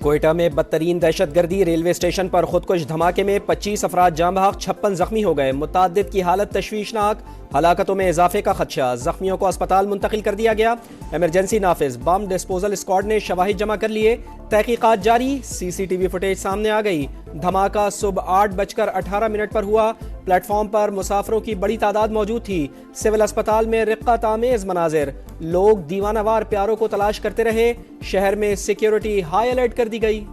कोयटा में बदतरीन दहशतगर्दी, railway station पर खुदकुश धमाके में 25 अफराद जाँ बहक, 56 जख्मी हो गए। मुताद्दिद की हालत तशवीशनाक, हलाकतों में इजाफे का खदशा। जख्मियों को अस्पताल मुंतकिल कर दिया गया। इमरजेंसी नाफिज बम डिस्पोजल स्क्वाड ने शवाहिद जमा कर लिए। तहकीकात जारी, CCTV फुटेज सामने आ गई। धमाका सुबह 8:18 पर हुआ। प्लेटफॉर्म पर मुसाफिरों की बड़ी तादाद मौजूद थी। सिविल अस्पताल में रिक्कत आमेज मनाजिर, लोग दीवानावार प्यारों को तलाश करते रहे। शहर में सिक्योरिटी हाई अलर्ट कर दी गई।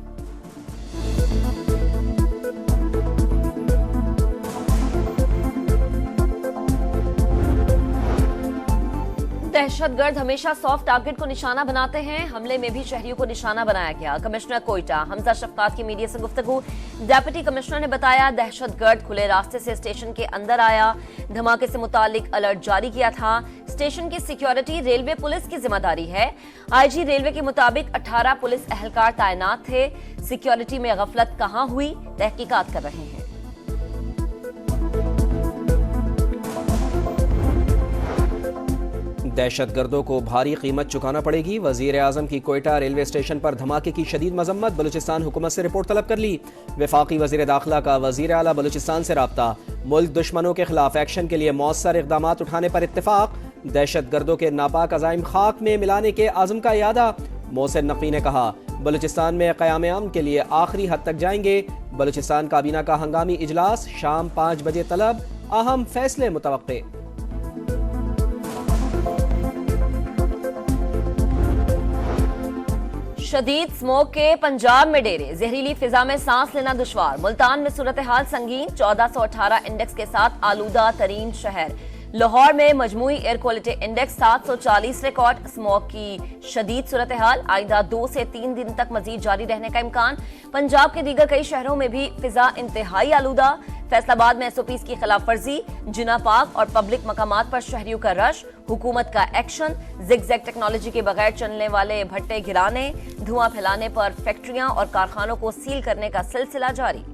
दहशतगर्द हमेशा सॉफ्ट टारगेट को निशाना बनाते हैं। हमले में भी शहरियों को निशाना बनाया गया। कमिश्नर कोयटा हमजा शफकात की मीडिया से गुफ्तगू। डेप्यूटी कमिश्नर ने बताया, दहशतगर्द खुले रास्ते से स्टेशन के अंदर आया। धमाके से मुतालिक अलर्ट जारी किया था। स्टेशन की सिक्योरिटी रेलवे पुलिस की जिम्मेदारी है। IG रेलवे के मुताबिक 18 पुलिस एहलकार तैनात थे। सिक्योरिटी में गफलत कहां हुई, तहकीकात कर रहे हैं। दहशतगर्दों को भारी कीमत चुकाना पड़ेगी। वजीर आजम की कोयटा रेलवे स्टेशन पर धमाके की शदीद मजम्मत। बलूचिस्तान हुकूमत से रिपोर्ट तलब कर ली। वफाकी वजीर दाखिला का वजीर आला बलूचिस्तान से राब्ता। मुल्क दुश्मनों के खिलाफ एक्शन के लिए मौसर इकदाम उठाने पर इत्तेफाक। दहशतगर्दों के नापाक अज़ाइम खाक में मिलाने के आज़म का यादा। मोहसिन नकवी ने कहा, बलूचिस्तान में क़याम अमन के लिए आखिरी हद तक जाएंगे। बलूचिस्तान काबीना का हंगामी इजलास शाम 5 बजे तलब, अहम फैसले मुतवक्के। शदीद स्मोक के पंजाब में डेरे, जहरीली फिजा में सांस लेना दुश्वार। मुल्तान में सूरत हाल संगीन, 1418 इंडेक्स के साथ आलूदा तरीन शहर। लाहौर में मजमूई air quality index 740 record. Smoke की शदीद सूरत हाल, आइंदा 2 से 3 दिन तक मजीद जारी रहने का इम्कान। पंजाब के दीगर कई शहरों में भी फिजा इंतहाई आलूदा। फैसलाबाद में SOPs की खिलाफ वर्जी, जिना पार्क और पब्लिक मकामात पर शहरियों का रश। हुकूमत का एक्शन, जिगजैग टेक्नोलॉजी के बगैर चलने वाले भट्टे गिराने, धुआं फैलाने पर फैक्ट्रियां और कारखानों को सील करने का सिलसिला जारी।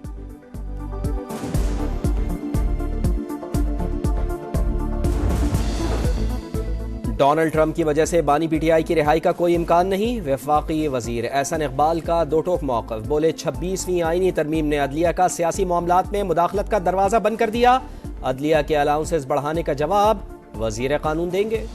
डोनाल्ड ट्रंप की वजह से बानी PTI की रिहाई का कोई इम्कान नहीं। वफाकी वजीर एहसन इकबाल का दो टोक मौक़िफ़, बोले 26वीं आईनी तरमीम ने अदलिया का सियासी मामलात में मुदाखलत का दरवाज़ा बंद कर दिया। अदलिया के अलाउंसेस बढ़ाने का जवाब वजीर कानून देंगे।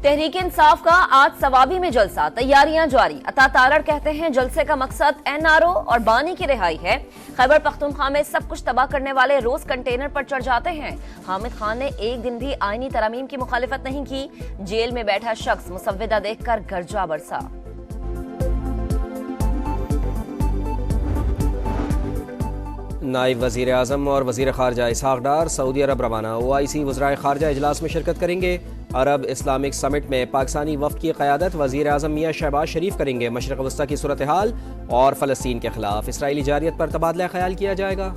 तहरीक इंसाफ का आज सवाबी में जलसा, तैयारियां जारी। अता तारड़ कहते हैं, जलसे का मकसद NRO और बानी की रिहाई है। खैबर पख्तूनख्वा में सब कुछ तबाह करने वाले रोज कंटेनर पर चढ़ जाते हैं। हामिद खान ने एक दिन भी आईनी तरमीम की मुखालिफत नहीं की। जेल में बैठा शख्स मुसव्विदा देखकर गर्जा बरसा। नायब वजीर आजम और वजीर खारजा इसहाक डार सऊदी अरब रवाना। OIC वज़राए खारजा इजलास में शिरकत करेंगे। अरब इस्लामिक समिट में पाकिस्तानी वफ्द की क़यादत वजीर आजम मियां शहबाज शरीफ करेंगे। मशरिक़ वस्ता की सूरत हाल और फ़लस्तीन के खिलाफ इसराइली जारियत पर तबादला ख्याल किया जाएगा।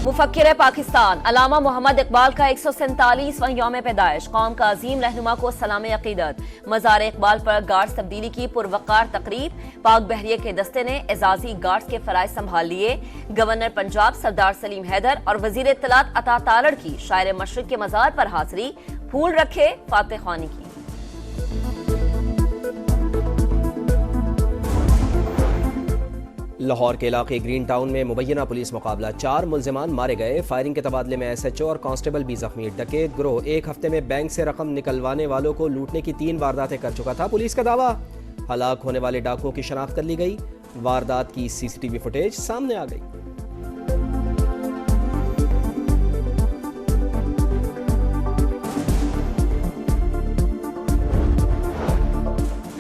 मुफक्किर पाकिस्तान अलामा मोहम्मद इकबाल का 147वां यौम पैदाइश। कौम का अजीम रहनुमा को सलाम अकीदत। मज़ार इकबाल पर गार्ड्स तब्दीली की पुरवकार तकरीब। पाक बहरिया के दस्ते ने एजाजी गार्ड्स के फराइज संभाल लिए। गवर्नर पंजाब सरदार सलीम हैदर और वजीर इत्तलात अता तारड़ की शायर मशरिक के मज़ार पर हाजिरी। फूल रखे फातह ख्वानी की। लाहौर के इलाके ग्रीन टाउन में मुबैना पुलिस मुकाबला, 4 मुल्जिमान मारे गए। फायरिंग के तबादले में SHO और कांस्टेबल भी जख्मी। डकैत गिरोह एक हफ्ते में बैंक से रकम निकलवाने वालों को लूटने की 3 वारदातें कर चुका था। पुलिस का दावा, हलाक होने वाले डाकुओं की शनाख्त कर ली गई। वारदात की CCTV फुटेज सामने आ गई।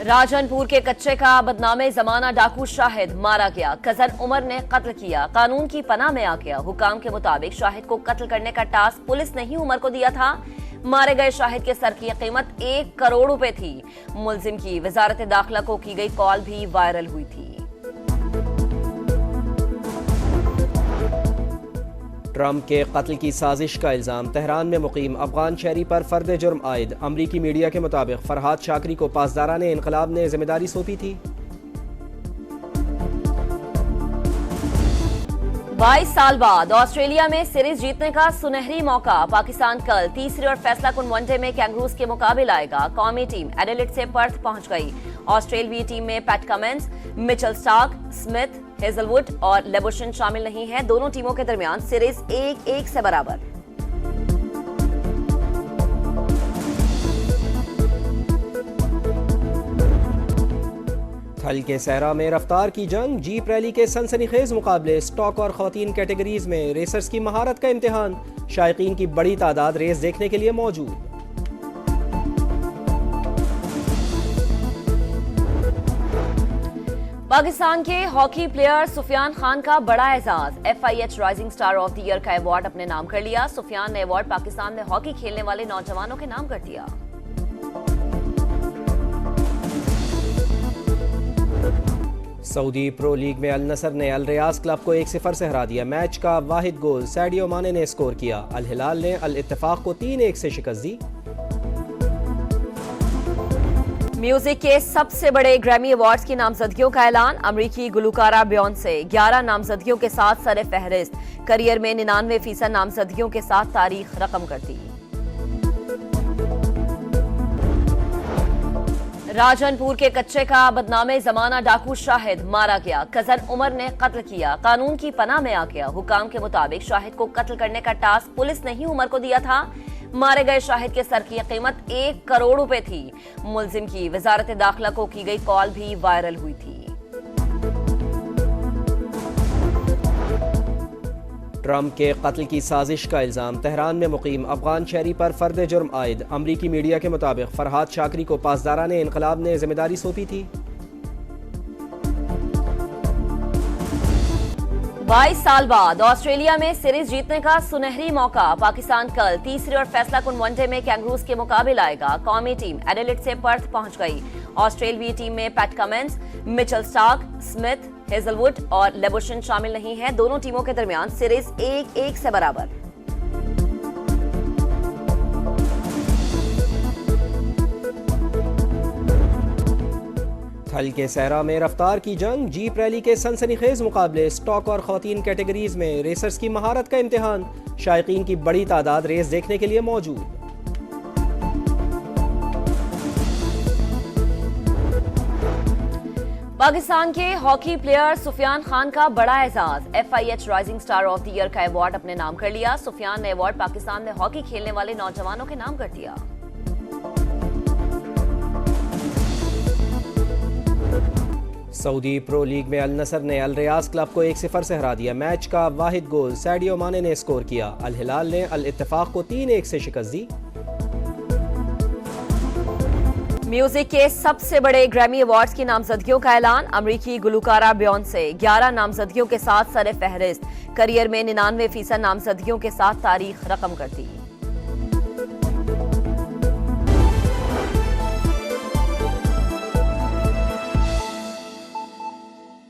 राजनपुर के कच्चे का बदनामे जमाना डाकू शाहिद मारा गया। कजन उमर ने कत्ल किया, कानून की पनाह में आ गया। हुकाम के मुताबिक शाहिद को कत्ल करने का टास्क पुलिस ने ही उमर को दिया था। मारे गए शाहिद के सर की कीमत 1 करोड़ रुपए थी। मुलजिम की वजारत दाखिला को की गई कॉल भी वायरल हुई थी। ट्रंप के कत्ल की साजिश का इल्जाम। तेहरान में मुकीम अफगान शहरी पर फर्द जुर्म आयद। अमरीकी मीडिया के मुताबिक फरहाद शाकरी को पासदाराने इनकलाब ने जिम्मेदारी सौंपी थी। 22 साल बाद ऑस्ट्रेलिया में सीरीज जीतने का सुनहरी मौका। पाकिस्तान कल तीसरी और फैसला कुन वनडे में कैंगरूज के मुकाबले आएगा। कौमी टीम एडिलेड से पर्थ पहुंच गई। ऑस्ट्रेलियाई टीम में PAT Cummins, Mitchell Starc, Smith, Hazlewood और लेबुशन शामिल नहीं है। दोनों टीमों के दरमियान सीरीज 1-1 से बराबर। थल के सहरा में रफ्तार की जंग, जीप रैली के सनसनीखेज मुकाबले, स्टॉक और खवातीन कैटेगरीज में रेसर्स की महारत का इम्तिहान। शायकीन की बड़ी तादाद रेस देखने के लिए मौजूद। पाकिस्तान के हॉकी प्लेयर सुफियान खान का बड़ा एजाज। FIH rising star of the year का अवार्ड अपने नाम कर लिया। सुफियान ने अवार्ड पाकिस्तान में हॉकी खेलने वाले नौजवानों के नाम कर दिया। सऊदी प्रो लीग में अल नसर ने अल रियाज क्लब को 1-0 से हरा दिया। मैच का वाहिद गोल सैडियो माने ने स्कोर किया। अल हिलाल ने अल इत्तेफाक को 3-1 से शिकस्त दी। म्यूजिक के सबसे बड़े ग्रैमी अवार्ड्स की नामजदगियों का ऐलान। अमरीकी गुलकारा बियॉन्से 11 नामजदगियों के साथ सरे फहरिस्त। करियर में 99% नामजदगियों के साथ तारीख रकम करती। राजनपुर के कच्चे का बदनामे जमाना डाकू शाहिद मारा गया। कजन उमर ने कत्ल किया। कानून की पनाह में आ गया। हुकाम के मुताबिक शाहिद को कत्ल करने का टास्क पुलिस ने ही उमर को दिया था। मारे गए शाहिद के सर की कीमत 1 करोड़ रुपए थी। मुलजिम की वजारत दाखिला को की गई कॉल भी वायरल हुई थी। ट्रंप के कत्ल की साजिश का इल्जाम। तेहरान में मुकीम अफगान शहरी पर फर्द जुर्म आयद। अमरीकी मीडिया के मुताबिक फरहाद शाकरी को पासदाराने इनकलाब ने जिम्मेदारी सौंपी थी। 22 साल बाद ऑस्ट्रेलिया में सीरीज जीतने का सुनहरी मौका। पाकिस्तान कल तीसरी और फैसला कुन वनडे में कैंगरूज के मुकाबले आएगा। कौमी टीम एडिलेड से पर्थ पहुंच गई। ऑस्ट्रेलियाई टीम में PAT Cummins, Mitchell Starc, Smith, Hazlewood और लेबुशन शामिल नहीं है। दोनों टीमों के दरमियान सीरीज 1-1 से बराबर। थल के सहरा में रफ्तार की जंग, जीप रैली के सनसनीखेज मुकाबले, स्टॉक और खवातीन कैटेगरीज में रेसर्स की महारत का इम्तिहान। शायकीन की बड़ी तादाद रेस देखने के लिए मौजूद। पाकिस्तान के हॉकी प्लेयर सुफियान खान का बड़ा एजाज। FIH rising star of the year का अवार्ड अपने नाम कर लिया। सुफियान ने अवार्ड पाकिस्तान में हॉकी खेलने वाले नौजवानों के नाम कर दिया। सऊदी प्रो लीग में अल नसर ने अल रियाज क्लब को 1-0 से हरा दिया। मैच का वाहिद गोल सैडियो माने ने स्कोर किया। अल हिलाल ने अल इत्तेफाक को 3-1 से शिकस्त दी। म्यूजिक के सबसे बड़े ग्रैमी अवार्ड्स की नामजदगियों का ऐलान। अमरीकी गुलकारा बियॉन्से 11 नामजदगियों के साथ सरे फहरिस्त। करियर में 99% नामजदगियों के साथ तारीख रकम करती।